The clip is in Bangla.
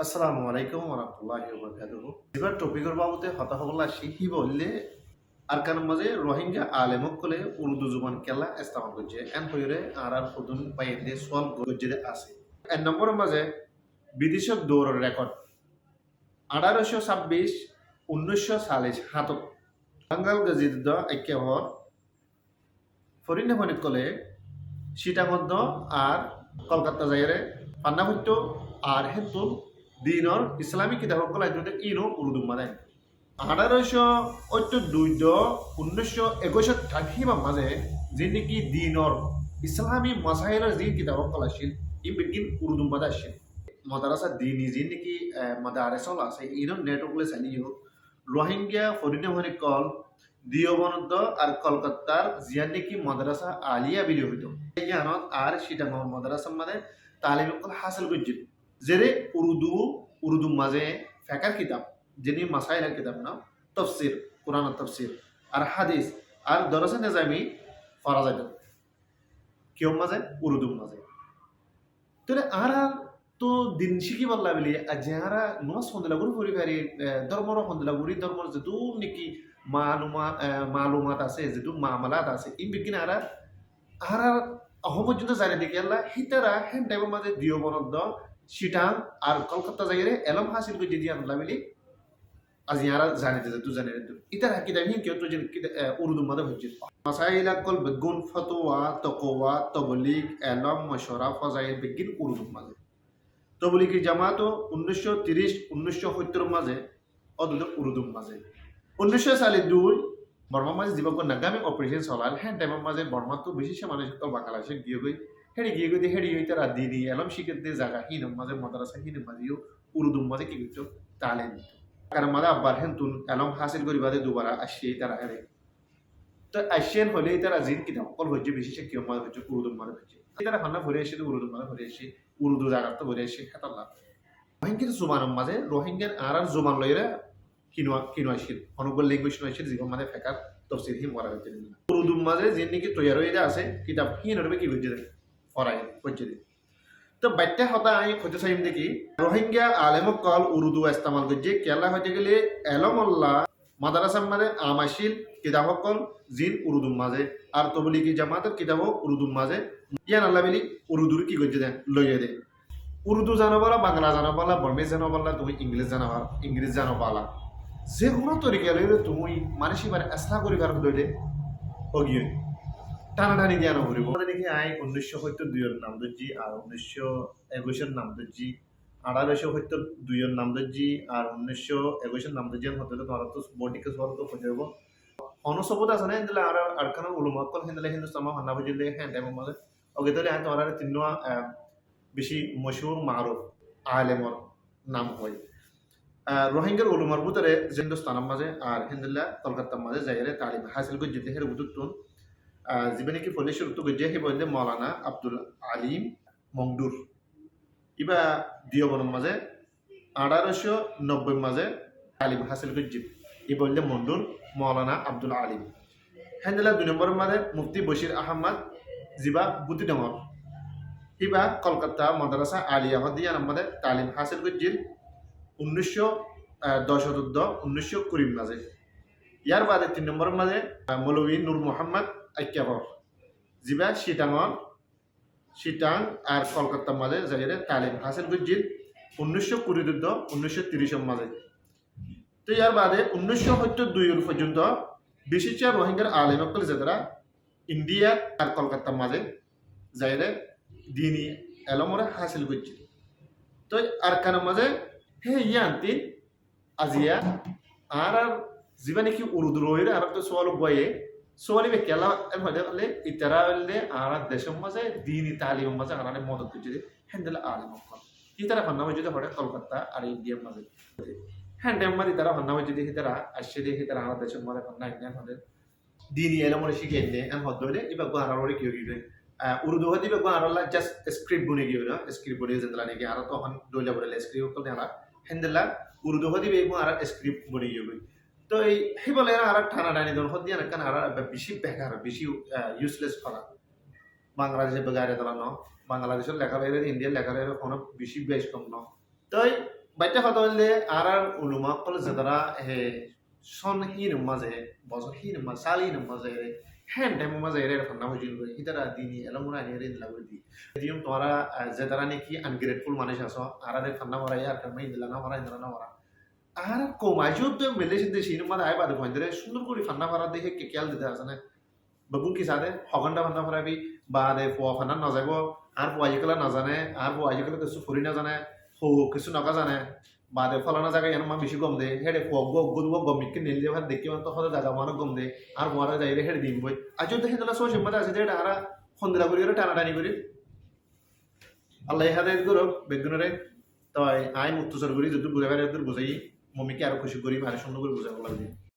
আসসালামু আলাইকুম ওরহমতুল্লাহি ওয়াবারাকাতুহু। এবার টপিকের বাবদে কথা হবলা শিখি বললে আরকানের মাঝে রোহিঙ্গা আলেমকলে উর্দু জুবান কেলা ইস্তেমাল করছে এন হইরে আর হুদুন বাইন্দে সোয়াল গজ্জে আছে। এক নম্বরের মাঝে বিদেশক দৌড়ের রেকর্ড 1826 1940 হাতত বাঙ্গাল গজিদ ঐক্যহর ফরিনে ফরিদ কলে সীতামধ্য আর কলকাতা যাইরে পান্নাভট্য আর হেতুল দিনর ইসলামিক কিতাবসকল আইনতে ইনো উর্দু মাদেন 1882 1921 থাকিবা মাঝে যে নাকি দিনর ইসলামী মাসাইলের যে কিতাবসকল আছিল ই বেগিন উর্দু মাদে আছিল মাদ্রাসা দিনী যে নাকি মাদারেসল আছে ইনো নেটওয়ার্কলে চালিও রোহিঙ্গা ফরিনে ফরিকল দিওবনদ আর কলকাতার জিয়ান নাকি মাদ্রাসা আলিয়া বিলি হইতো ইয়ানত আর সিটাঙ্গর মাদ্রাসা মানে তালিম হাসিল করছিল যেরে উর্দু মাঝে ফেকার কিতাব যিনি মাসাইলের কিতাব না তফসির কোরআন তফসির আর হাদিস আর দরসে নেজামি ফরা যাইত কেউ মাঝে উর্দু মাঝে তাহলে আর তো দিন শিখি বললা বলি যারা নমাজ সন্দেলাগুড়ি করি পারি ধর্মর সন্দেলাগুড়ি ধর্মর যেহেতু নাকি মালুমাত আছে যেহেতু মামালাত আছে এই বিজ্ঞান আর অহ পর্যন্ত জানে দেখি আল্লাহ হিতারা হেন টাইমের মাঝে দিও বনদ্দ সিটাং আর কলকাতা জায়গায় এলম হাসিল করে যদি আনলা বলি আজ ইয়ারা জানিতে যেত জানে ইতার কিতাব হিন কেউ তো উর্দু মাদে হচ্ছে মাসাইলা কল বেগুন ফতোয়া তকওয়া তবলিগ এলম মশরা ফজাইল বেগিন উর্দু মাঝে তবলিগি জামাতো 1930 1970 মাঝে অদুল উর্দু মাঝে 1942 বর্মা মাঝে জীবক নাগামী অপারেশন চলাল হ্যাঁ টাইমের মাঝে বর্মা তো বেশি সে মানুষ তো বাংলাদেশে গিয়ে গই হেড়ি হেড়ি হই তারা দিদি এলম শিখে দিয়ে জায়গা হিন মাঝে মাদ্রাসা হিন মাঝেও উর্দু মাঝে কি করতো তালিম দিত কারণ মাঝে আব্বার হেন তুন এলম হাসিল করি বাদে দুবারা আসিয়ে তারা হেরে তো আসিয়ান হলে তারা জিন কিতাব কল হচ্ছে বেশি সে কেউ মাঝে হচ্ছে উর্দু মাঝে হচ্ছে তারা হান্না ভরে এসে উর্দু মাঝে ভরে এসে উর্দু জায়গা তো ভরে এসে খেতাল্লাহ রোহিঙ্গার জুমানের মাঝে রোহিঙ্গার আর জুমান লইরা কিনোয়াইছিল অনুগুল ল্যাঙ্গুয়েজ নয়ছিল জীবন মাঝে ফেকার তফসিল হি মরা হইতে উর্দু মাঝে যে নাকি তৈয়ার হয়ে আছে কিতাব হিন হবে কি করছে ফরাই করছে তো বাচ্চা হতা আই খোঁজে চাইম দেখি রোহিঙ্গা আলেমক কল উর্দু ইস্তেমাল করছে কেলা হইতে গেলে এলমল্লাহ মাদ্রাসার মাঝে আমাশিল কিতাব কল জিন উর্দু মাঝে আর তবলিগি জামাতের কিতাব উর্দু মাঝে ইয়ান আল্লাহ বলি উর্দুর কি করছে দেন লইয়ে দে উর্দু জানো বলা বাংলা জানো বলা বর্মে জানো বলা তুমি ইংলিশ জানো বলা যে কোনো তরিকা লইলে তুমি মানুষ মানে আস্থা করি কারণ লইলে অগিয়ে টানাটানি জ্ঞান করিব দেখি আই 1972 এর নাম দর্জি আর 1921 এর নাম দর্জি 1872 এর নাম দর্জি আর 1921 এর নাম দর্জি হতে তো ভারত বডিকে সবার তো খুঁজে দেবো অনসবত আছে না হিন্দলে আর আরখানা উলুমাকল হিন্দলে হিন্দুস্তান হান্না বুঝিলে হ্যাঁ টাইম মাঝে ওকে তাহলে আই তোমার তিন বেশি মশহুর মারুফ আলেমর নাম হয় রোহিঙ্গার উলুমার ভিতরে হিন্দুস্তানের মাঝে আর হিন্দুল্লাহ কলকাতার মাঝে যাইরে তালিম হাসিল করে যেতে হের বুতুন জীবনে কি ফলে শুরু গজিয়া হে বললে মৌলানা আব্দুল আলিম মংডুর ইবা দিওবনের মাঝে 1890 মাঝে তালিম হাসিল করছে ই বললে মন্ডুর মৌলানা আব্দুল আলিম হিন্দুল্লাহ 2 নম্বরের মাঝে মুফতি বশির আহমদ জিবা বুতি ডমর ইবা কলকাতা মাদ্রাসা আলিয়া হদিয়া আমাদের তালিম হাসিল করছে 1920 মাঝে ইয়ার বাদে 3 নম্বরের মাঝে মৌলভী নূর মোহাম্মদ আইক্যাবর জিবা সিটাং আর কলকাতার মাঝে যাইরে তালিম হাসিল করছে 1920 1930 মাঝে তো ইয়ার বাদে 1972 পর্যন্ত বেশিচা রোহিঙ্গার আলেমকল যারা ইন্ডিয়া আর কলকাতার মাঝে যাইরে দিনী এলমরে হাসিল করছে তো আর কার মাঝে হে ইয়ান্তি আজিয়া আর যিবা নাকি উর্দু রইরে আর তো সোয়াল বয়ে সোয়ালি বে কেলা হলে ইতারা হলে আর দেশের মাঝে দিনী তালিমের মাঝে আর মদত করছে হ্যান্ডেল আলিম ইতারা ভান্না যদি হঠাৎ কলকাতা আর ইন্ডিয়ার মাঝে হ্যাঁ টাইম মাঝে তারা ভান্না যদি তারা আসছে দেখি তারা আর দেশের মাঝে ভান্না ইন্ডিয়ান হলে দিনী এলমরে শিখে এনে এন হদ ধরে এবার গোহারে কি হইবে উর্দু হদি বে গোহারলা জাস্ট স্ক্রিপ্ট বনে গিয়ে না স্ক্রিপ্ট বনে যেতলা নাকি আর তখন দইলা বলে স্ক্রিপ্ট করতে না হেন্দেলা উর্দু হদি বে আর স্ক্রিপ্ট বনে গিয়ে তো এই বলে আর ঠানা ডানি দন হদি না কান আর বেশি বেকার বেশি ইউজলেস করা বাংলাদেশে বেগারে দলা ন বাংলাদেশের লেখা বাইরে ইন্ডিয়ার লেখা বাইরে কোনো বেশি বেশ কম ন তো বাইটা কথা হইলে আর উলুমা কল যারা হে সন হিন মাঝে বছর হিন মাঝে সাল হিন মাঝে হ্যান টাইম মাঝে এর ফান্না হইছিল হিতারা দিনি এলমুনা এর লাগবে দি দিম তোরা যে তারা নাকি আনগ্রেটফুল মানুষ আছো আর আরে ফান্না মারা আর কামাই দিলা না মারা না মারা আর কমাইছো তো মেলে সিদ্ধে সিন মাঝে আই বাদে পয়েন্টে সুন্দর করে ফান্না মারা দেখে কে কেয়াল দিতে আছে না বাবুন কি সাথে হগন্ডা ফান্না মারাবি বা দে পোয়া ফান্না না যাব আর পোয়া আজিকালা না জানে আর পোয়া আজিকালা কিছু ফুরি না জানে হো কিছু নকা জানে বাদে ফলানা জায়গায় এনে মা বেশি গম দে হেডে ফগ গুদ গম মিকে নিল যে ভাত দেখি তো হতে জায়গা মানে গম দে আর মোরা যাই রে হেডে দিন বই আজ যদি হেদলা সোশ্যাল মিডিয়া আছে যেটা আর খন্দিলা করি টানাটানি করি আল্লাহ হাদায়ত করব বেগুনরে তাই আই মুক্তসর করি যদি বুঝাই দূর বুঝাই মমিকে আরো খুশি করি আর সুন্দর করে বুঝাবো লাগবে